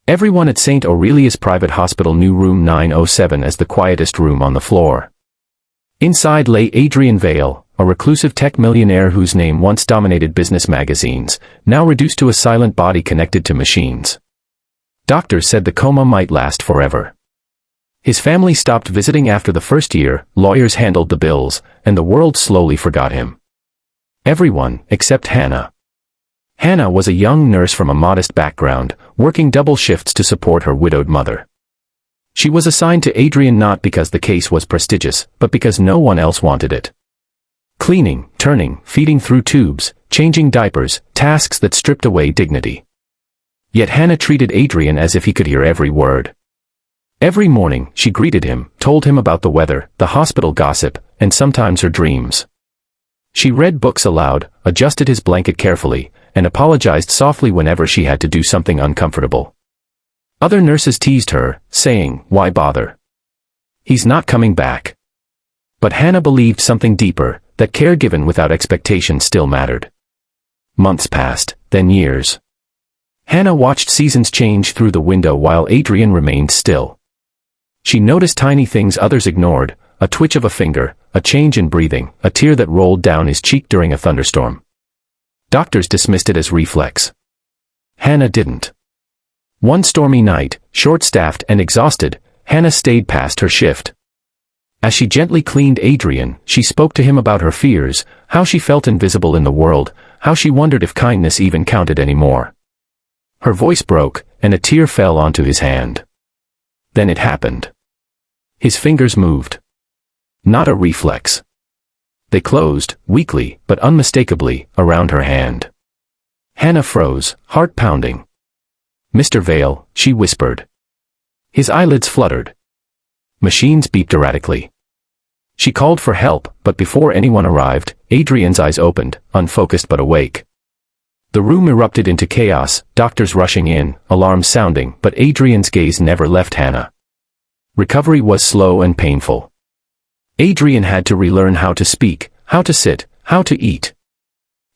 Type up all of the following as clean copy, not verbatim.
Everyone at St. Aurelius Private Hospital knew room 907 as the quietest room on the floor. Inside lay Adrian Vale, a reclusive tech millionaire whose name once dominated business magazines, now reduced to a silent body connected to machines. Doctors said the coma might last forever. His family stopped visiting after the first year, lawyers handled the bills, and the world slowly forgot him. Everyone, except Hannah. Hannah was a young nurse from a modest background, working double shifts to support her widowed mother. She was assigned to Adrian not because the case was prestigious, but because no one else wanted it. Cleaning, turning, feeding through tubes, changing diapers, tasks that stripped away dignity. Yet Hannah treated Adrian as if he could hear every word. Every morning, she greeted him, told him about the weather, the hospital gossip, and sometimes her dreams. She read books aloud, adjusted his blanket carefully, and apologized softly whenever she had to do something uncomfortable. Other nurses teased her, saying, "Why bother? He's not coming back." But Hannah believed something deeper, that care given without expectation still mattered. Months passed, then years. Hannah watched seasons change through the window while Adrian remained still. She noticed tiny things others ignored, a twitch of a finger, a change in breathing, a tear that rolled down his cheek during a thunderstorm. Doctors dismissed it as reflex. Hannah didn't. One stormy night, short-staffed and exhausted, Hannah stayed past her shift. As she gently cleaned Adrian, she spoke to him about her fears, how she felt invisible in the world, how she wondered if kindness even counted anymore. Her voice broke, and a tear fell onto his hand. Then it happened. His fingers moved. Not a reflex. They closed, weakly, but unmistakably, around her hand. Hannah froze, heart pounding. "Mr. Vale," she whispered. His eyelids fluttered. Machines beeped erratically. She called for help, but before anyone arrived, Adrian's eyes opened, unfocused but awake. The room erupted into chaos, doctors rushing in, alarms sounding, but Adrian's gaze never left Hannah. Recovery was slow and painful. Adrian had to relearn how to speak, how to sit, how to eat.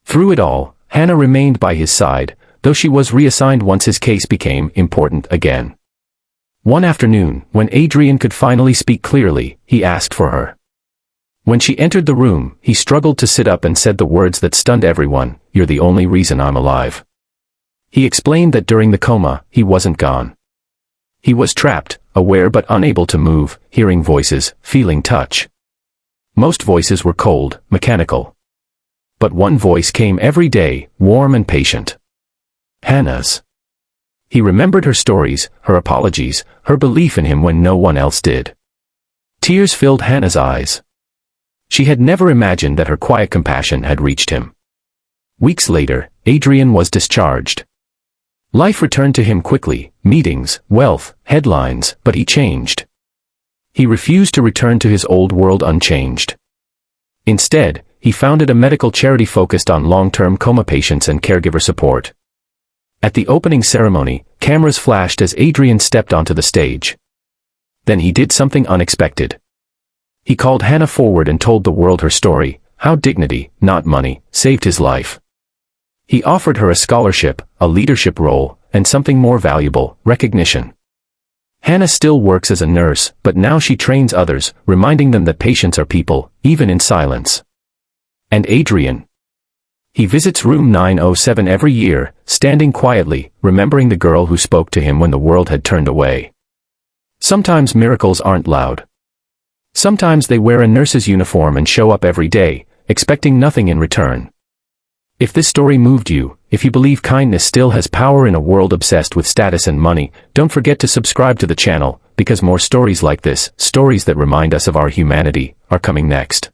Through it all, Hannah remained by his side, though she was reassigned once his case became important again. One afternoon, when Adrian could finally speak clearly, he asked for her. When she entered the room, he struggled to sit up and said the words that stunned everyone, "You're the only reason I'm alive." He explained that during the coma, he wasn't gone. He was trapped, aware but unable to move, hearing voices, feeling touch. Most voices were cold, mechanical. But one voice came every day, warm and patient. Hannah's. He remembered her stories, her apologies, her belief in him when no one else did. Tears filled Hannah's eyes. She had never imagined that her quiet compassion had reached him. Weeks later, Adrian was discharged. Life returned to him quickly, meetings, wealth, headlines, but he changed. He refused to return to his old world unchanged. Instead, he founded a medical charity focused on long-term coma patients and caregiver support. At the opening ceremony, cameras flashed as Adrian stepped onto the stage. Then he did something unexpected. He called Hannah forward and told the world her story, how dignity, not money, saved his life. He offered her a scholarship, a leadership role, and something more valuable, recognition. Hannah still works as a nurse, but now she trains others, reminding them that patients are people, even in silence. And Adrian? He visits room 907 every year, standing quietly, remembering the girl who spoke to him when the world had turned away. Sometimes miracles aren't loud. Sometimes they wear a nurse's uniform and show up every day, expecting nothing in return. If this story moved you, if you believe kindness still has power in a world obsessed with status and money, don't forget to subscribe to the channel, because more stories like this, stories that remind us of our humanity, are coming next.